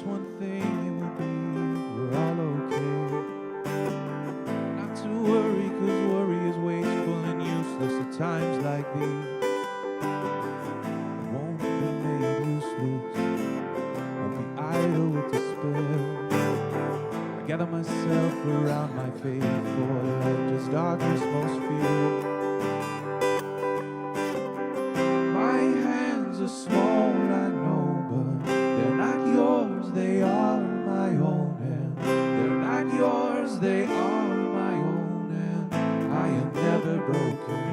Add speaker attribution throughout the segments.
Speaker 1: one thing, it would be we're all okay. Not to worry, cause worry is wasteful and useless at times like these. It won't be made useless, won't be idle with despair. I gather myself around my faithful edge as darkness most fear. My hands are small, I know, but they're not yours, they are my own. And they're not yours, they are my own. And I am never broken.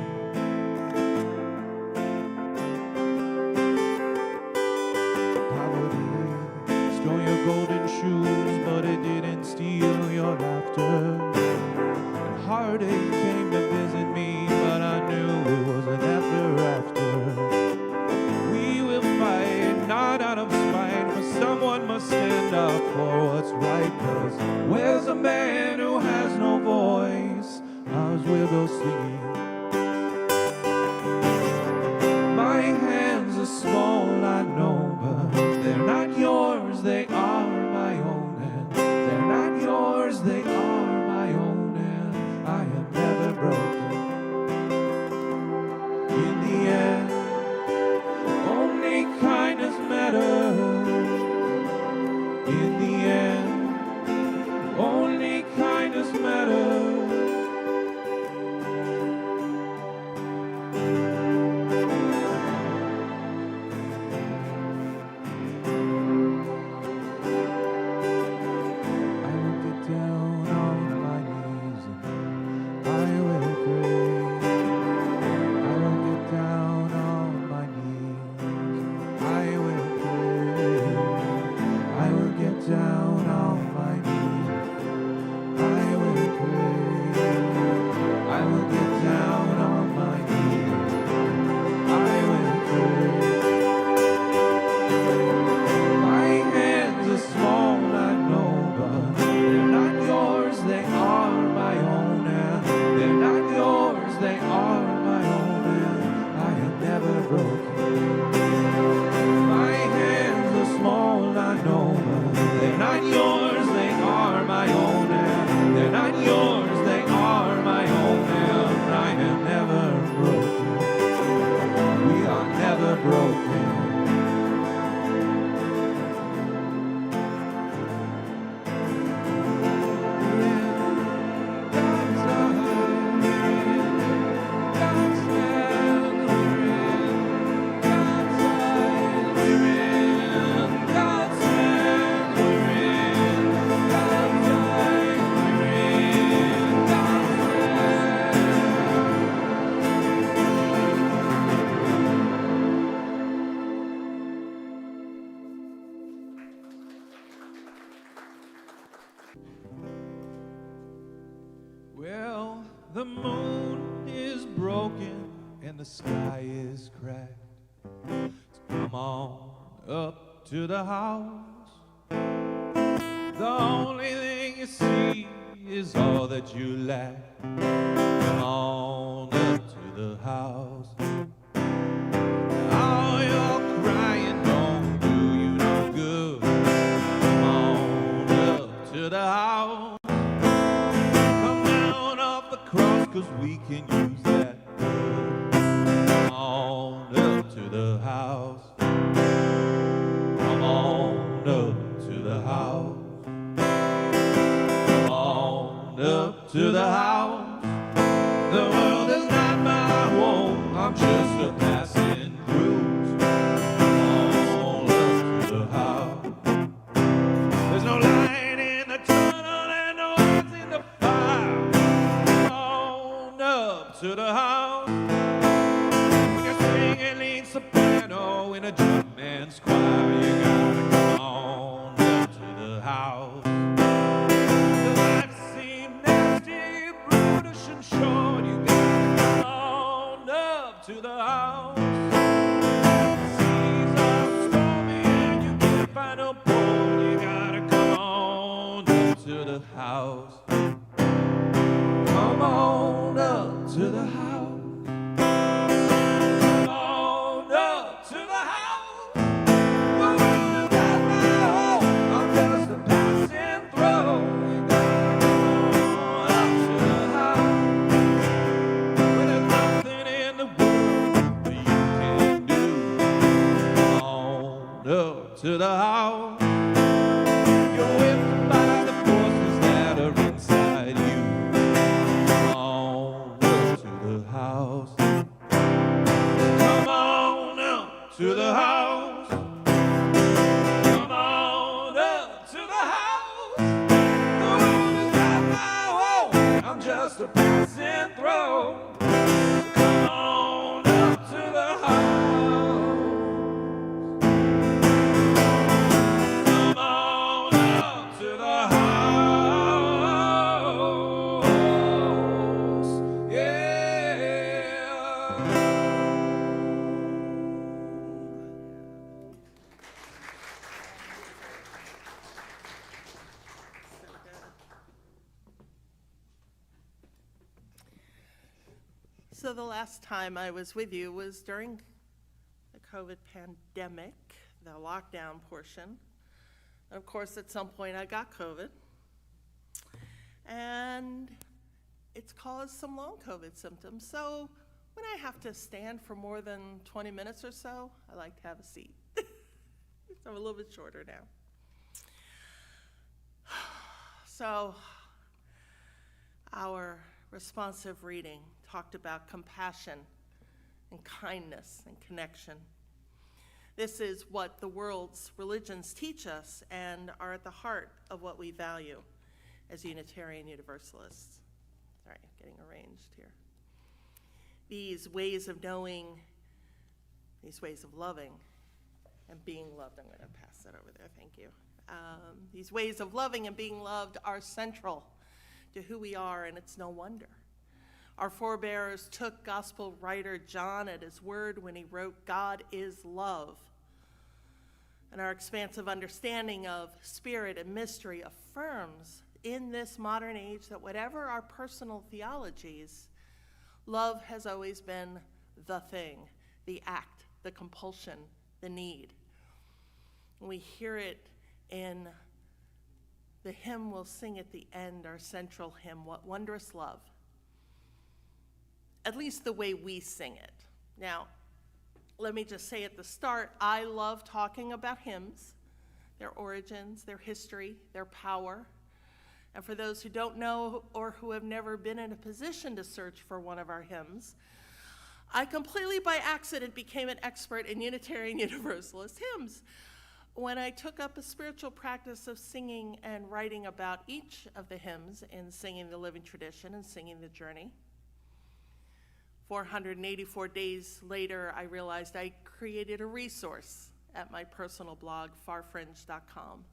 Speaker 1: Poverty stole your golden shoes, but it didn't steal your laughter. And heartache came to visit me, but I knew it was an ever after. We will fight, not out of spite, but someone must stand up for what's right. Cause where's a man who has no voice? Ours will go singing. My hands are small, I know, but they're not yours, they are my own. And they're not yours, they are my own. And I am never broken. In the end, only kindness matters. In the end, only kindness matters. Well, the moon is broken and the sky is cracked. So come on up to the house. The only thing you see is all that you lack. Come on up to the house. All your crying don't do you no good. Come on up to the house. Come down off the cross, 'cause we can use that wood. Come on up to the house. Come on up to the house. Come on up to the house. The world is not my home, I'm just a passing cruise. Come on up to the house. There's no light in the tunnel and no lights in the fire. Come on up to the house. When you're singing lead soprano in a junk man's choir, you gotta come on up to the house. The life seems nasty, brutish and short. You gotta come on up to the house. The seas are stormy and you can't find a port. You gotta come on up to the house. Come on up to the house. Come on up to the house. The world is not my home, I'm on up to the house. You're whipped by the forces that are inside you. Come on up to the house. Come on up to the house. Come on up to the house. The world is not my home. I'm just a passing through. Come on up to the house. Come on up to the house. Yeah.
Speaker 2: So the last time I was with you was during the COVID pandemic, the lockdown portion. Of course, at some point I got COVID. And it's caused some long COVID symptoms. So when I have to stand for more than 20 minutes or so, I like to have a seat. So I'm a little bit shorter now. So our responsive reading talked about compassion and kindness and connection. This is what the world's religions teach us and are at the heart of what we value as Unitarian Universalists. Sorry, getting arranged here. These ways of knowing, these ways of loving and being loved. I'm going to pass that over there, thank you. These ways of loving and being loved are central to who we are, and it's no wonder. Our forebears took gospel writer John at his word when he wrote, "God is love." And our expansive understanding of spirit and mystery affirms in this modern age that whatever our personal theologies, love has always been the thing, the act, the compulsion, the need. And we hear it in the hymn we'll sing at the end, our central hymn, "What Wondrous Love." At least the way we sing it. Now, let me just say at the start, I love talking about hymns, their origins, their history, their power. And for those who don't know or who have never been in a position to search for one of our hymns, I completely by accident became an expert in Unitarian Universalist hymns when I took up a spiritual practice of singing and writing about each of the hymns in Singing the Living Tradition and Singing the Journey. 484 days later, I realized I created a resource at my personal blog, farfringe.com.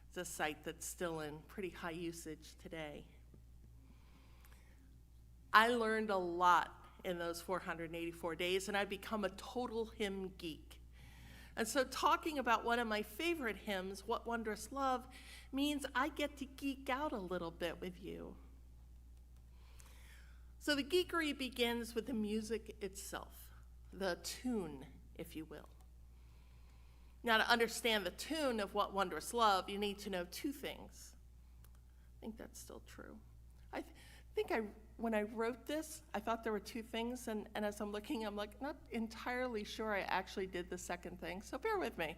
Speaker 2: It's a site that's still in pretty high usage today. I learned a lot in those 484 days, and I've become a total hymn geek. And so talking about one of my favorite hymns, What Wondrous Love, means I get to geek out a little bit with you. So the geekery begins with the music itself, the tune, if you will. Now, to understand the tune of What Wondrous Love, you need to know two things. I think that's still true. When I wrote this, I thought there were two things, and as I'm looking, I'm like, not entirely sure I actually did the second thing, so bear with me.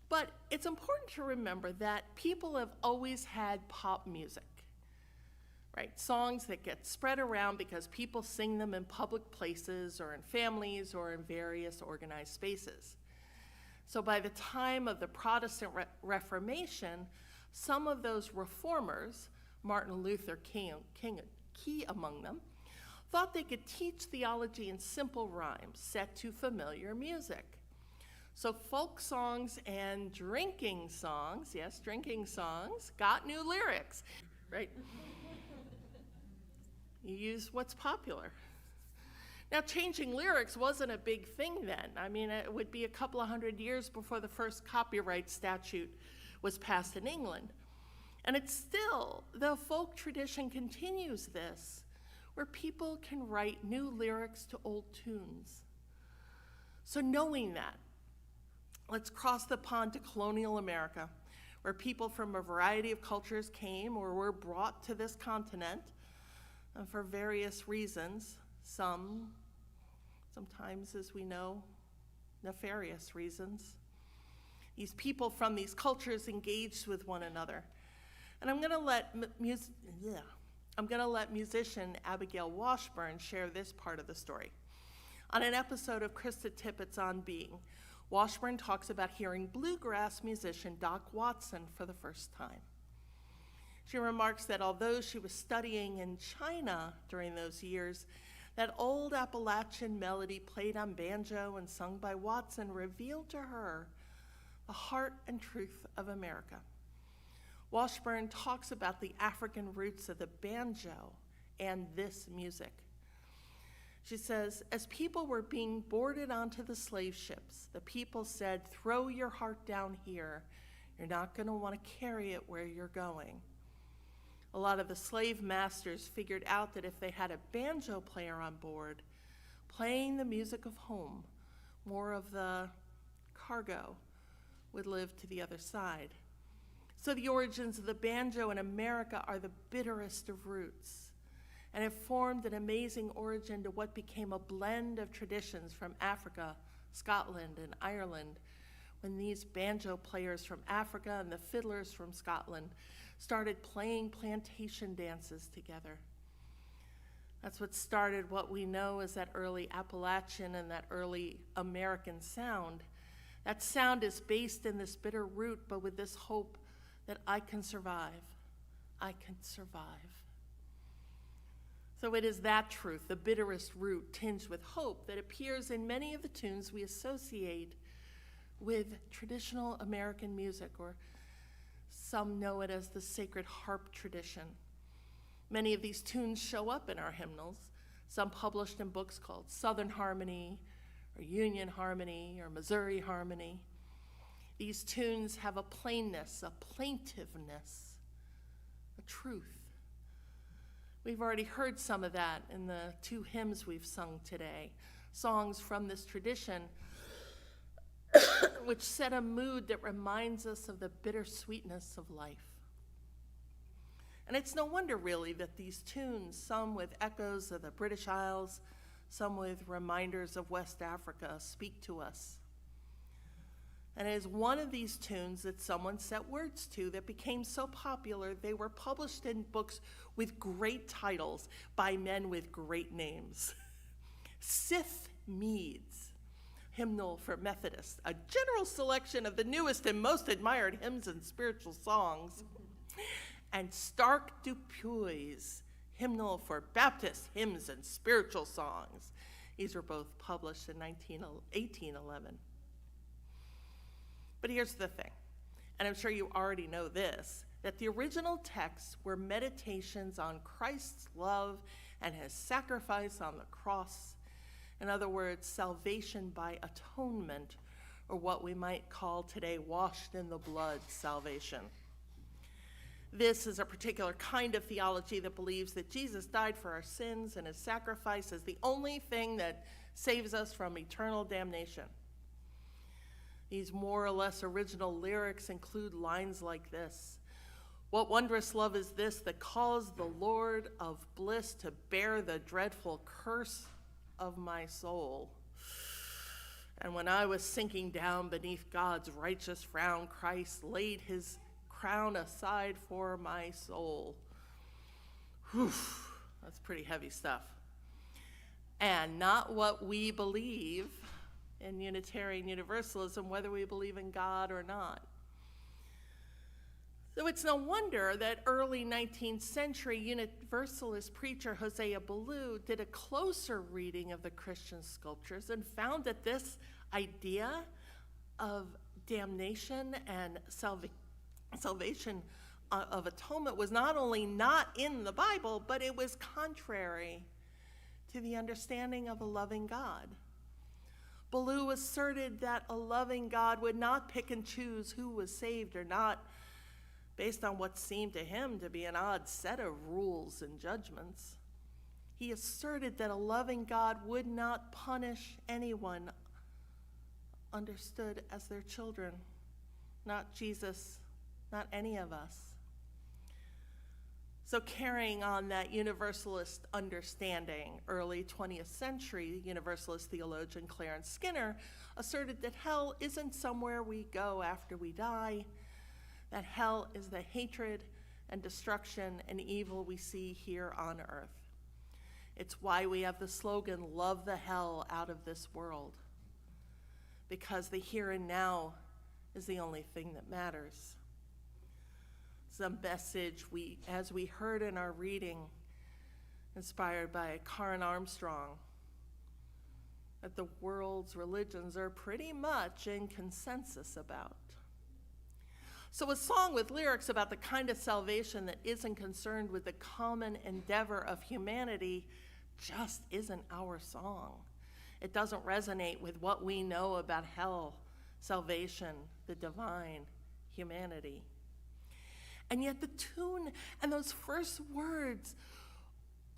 Speaker 2: But it's important to remember that people have always had pop music. Right, songs that get spread around because people sing them in public places or in families or in various organized spaces. So by the time of the Protestant Reformation, some of those reformers, Martin Luther King key among them, thought they could teach theology in simple rhymes set to familiar music. So folk songs and drinking songs, yes, drinking songs, got new lyrics, right? You use what's popular. Now, changing lyrics wasn't a big thing then. I mean, it would be a couple of hundred years before the first copyright statute was passed in England. And it's still, the folk tradition continues this, where people can write new lyrics to old tunes. So knowing that, let's cross the pond to colonial America, where people from a variety of cultures came or were brought to this continent for various reasons. Sometimes, as we know, nefarious reasons. These people from these cultures engaged with one another. And I'm going to let musician Abigail Washburn share this part of the story. On an episode of Krista Tippett's On Being, Washburn talks about hearing bluegrass musician Doc Watson for the first time. She remarks that although she was studying in China during those years, that old Appalachian melody played on banjo and sung by Watson revealed to her the heart and truth of America. Washburn talks about the African roots of the banjo and this music. She says, as people were being boarded onto the slave ships, the people said, throw your heart down here. You're not going to want to carry it where you're going. A lot of the slave masters figured out that if they had a banjo player on board, playing the music of home, more of the cargo would live to the other side. So the origins of the banjo in America are the bitterest of roots, and it formed an amazing origin to what became a blend of traditions from Africa, Scotland, and Ireland, when these banjo players from Africa and the fiddlers from Scotland started playing plantation dances together. That's what started what we know as that early Appalachian and that early American sound. That sound is based in this bitter root, but with this hope that I can survive. I can survive. So it is that truth, the bitterest root tinged with hope, that appears in many of the tunes we associate with traditional American music, or some know it as the sacred harp tradition. Many of these tunes show up in our hymnals, some published in books called Southern Harmony, or Union Harmony, or Missouri Harmony. These tunes have a plainness, a plaintiveness, a truth. We've already heard some of that in the two hymns we've sung today, songs from this tradition, which set a mood that reminds us of the bittersweetness of life. And it's no wonder, really, that these tunes, some with echoes of the British Isles, some with reminders of West Africa, speak to us. And it is one of these tunes that someone set words to that became so popular, they were published in books with great titles by men with great names. Sith Mead's Hymnal for Methodists, a general selection of the newest and most admired hymns and spiritual songs, and Stark Dupuy's Hymnal for Baptist Hymns and Spiritual Songs. These were both published in 1811. But here's the thing, and I'm sure you already know this, that the original texts were meditations on Christ's love and his sacrifice on the cross. In other words, salvation by atonement, or what we might call today washed in the blood salvation. This is a particular kind of theology that believes that Jesus died for our sins and his sacrifice is the only thing that saves us from eternal damnation. These more or less original lyrics include lines like this: what wondrous love is this that caused the Lord of bliss to bear the dreadful curse of my soul? And when I was sinking down beneath God's righteous frown, Christ laid his crown aside for my soul. Whew, that's pretty heavy stuff. And not what we believe in Unitarian Universalism, whether we believe in God or not. So it's no wonder that early 19th century Universalist preacher Hosea Ballou did a closer reading of the Christian scriptures and found that this idea of damnation and salvation of atonement was not only not in the Bible, but it was contrary to the understanding of a loving God. Ballou asserted that a loving God would not pick and choose who was saved or not based on what seemed to him to be an odd set of rules and judgments. He asserted that a loving God would not punish anyone understood as their children, not Jesus, not any of us. So carrying on that universalist understanding, early 20th century universalist theologian Clarence Skinner asserted that hell isn't somewhere we go after we die, that hell is the hatred and destruction and evil we see here on earth. It's why we have the slogan, "Love the hell out of this world," because the here and now is the only thing that matters. It's a message as we heard in our reading, inspired by Karen Armstrong, that the world's religions are pretty much in consensus about. So a song with lyrics about the kind of salvation that isn't concerned with the common endeavor of humanity just isn't our song. It doesn't resonate with what we know about hell, salvation, the divine, humanity. And yet the tune and those first words,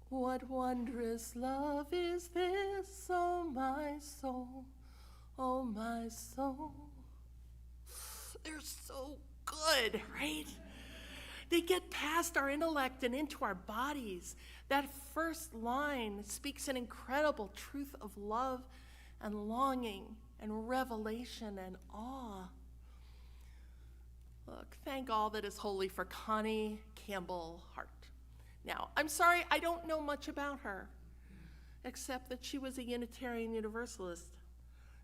Speaker 2: "What wondrous love is this, oh my soul, oh my soul." They're so good, right? They get past our intellect and into our bodies. That first line speaks an incredible truth of love and longing and revelation and awe. Look, thank all that is holy for Connie Campbell Hart. Now, I'm sorry, I don't know much about her, except that she was a Unitarian Universalist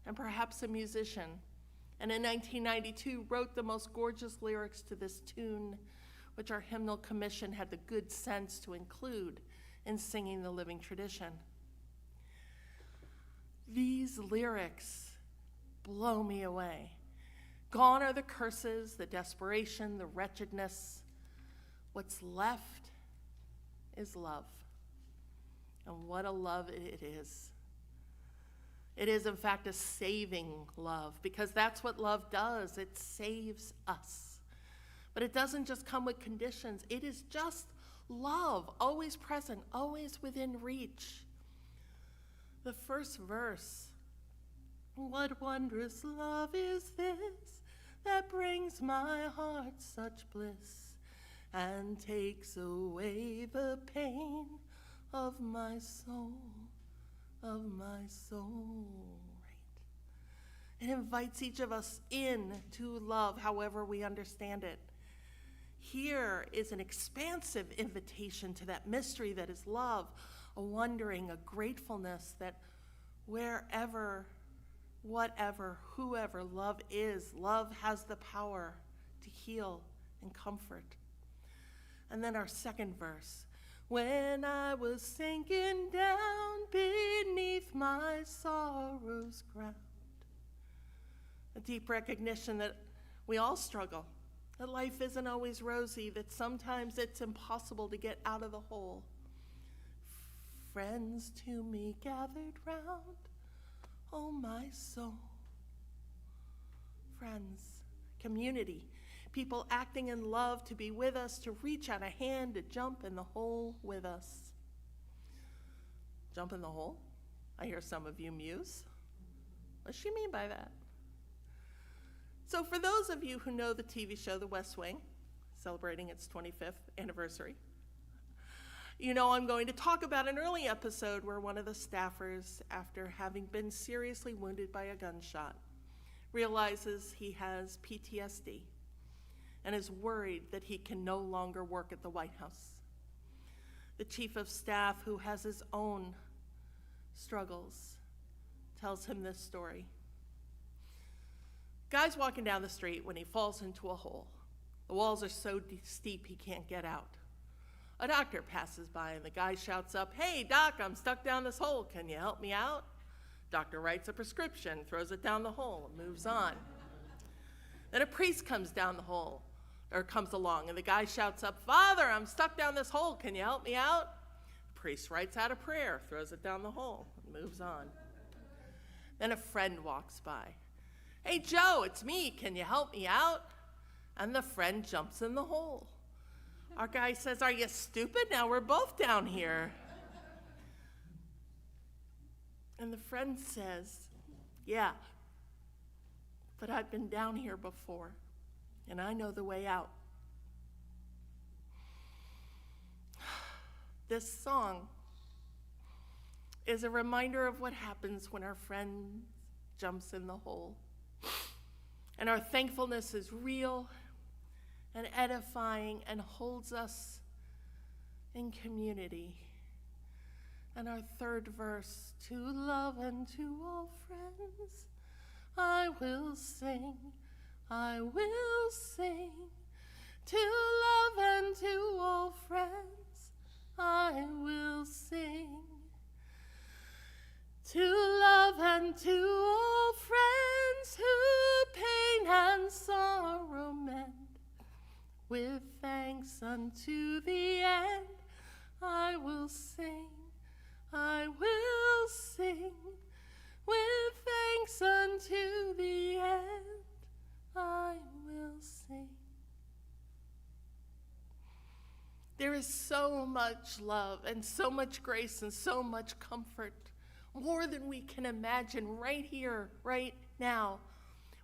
Speaker 2: and perhaps a musician, and in 1992 wrote the most gorgeous lyrics to this tune, which our hymnal commission had the good sense to include in Singing the Living Tradition. These lyrics blow me away. Gone are the curses, the desperation, the wretchedness. What's left is love. And what a love it is. It is, in fact, a saving love, because that's what love does. It saves us. But it doesn't just come with conditions. It is just love, always present, always within reach. The first verse, "What wondrous love is this that brings my heart such bliss and takes away the pain of my soul, of my soul." Right? It invites each of us in to love however we understand it. Here is an expansive invitation to that mystery that is love, a wondering, a gratefulness that wherever, whatever, whoever love is, love has the power to heal and comfort. And then our second verse, "When I was sinking down beneath my sorrow's ground." A deep recognition that we all struggle, that life isn't always rosy, that sometimes it's impossible to get out of the hole. "Friends to me gathered round, oh my soul." Friends, community, people acting in love to be with us, to reach out a hand, to jump in the hole with us. Jump in the hole? I hear some of you muse. What does she mean by that? So for those of you who know the TV show The West Wing, celebrating its 25th anniversary, you know I'm going to talk about an early episode where one of the staffers, after having been seriously wounded by a gunshot, realizes he has PTSD and is worried that he can no longer work at the White House. The chief of staff, who has his own struggles, tells him this story. Guy's walking down the street when he falls into a hole. The walls are so steep he can't get out. A doctor passes by and the guy shouts up, "Hey, doc, I'm stuck down this hole. Can you help me out?" Doctor writes a prescription, throws it down the hole, and moves on. Then a priest comes along, and the guy shouts up, "Father, I'm stuck down this hole. Can you help me out?" The priest writes out a prayer, throws it down the hole, and moves on. Then a friend walks by. "Hey, Joe, it's me. Can you help me out?" And the friend jumps in the hole. Our guy says, "Are you stupid? Now we're both down here." And the friend says, "Yeah, but I've been down here before, and I know the way out." This song is a reminder of what happens when our friend jumps in the hole. And our thankfulness is real and edifying and holds us in community. And our third verse, to love and to all friends, I will sing, I will sing. To love and to all friends, I will sing. To love and to all friends who pain and sorrow mend, with thanks unto the end, I will sing, I will sing. With thanks unto the end, I will sing. There is so much love and so much grace and so much comfort, more than we can imagine right here, right now.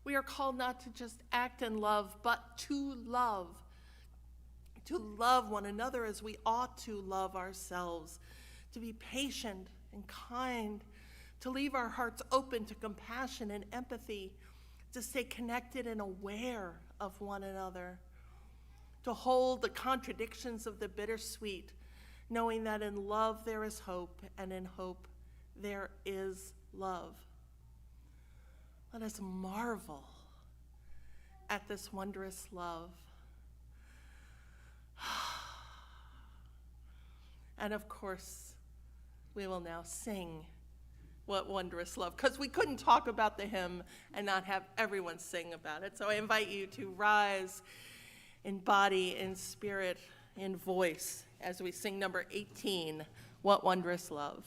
Speaker 2: We are called not to just act in love, but to love one another as we ought to love ourselves, to be patient and kind, to leave our hearts open to compassion and empathy, to stay connected and aware of one another, to hold the contradictions of the bittersweet, knowing that in love there is hope, and in hope there is love. Let us marvel at this wondrous love. And of course, we will now sing What Wondrous Love, because we couldn't talk about the hymn and not have everyone sing about it. So I invite you to rise in body, in spirit, in voice, as we sing number 18, What Wondrous Love.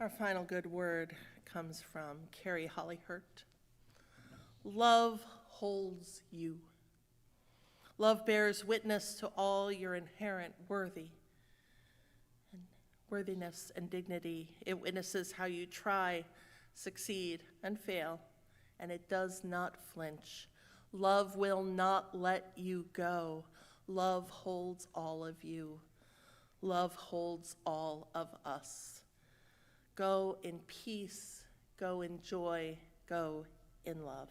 Speaker 2: Our final good word comes from Carrie Hollyhurt. Love holds you. Love bears witness to all your inherent worthiness and dignity. It witnesses how you try, succeed, and fail, and it does not flinch. Love will not let you go. Love holds all of you. Love holds all of us. Go in peace, go in joy, go in love.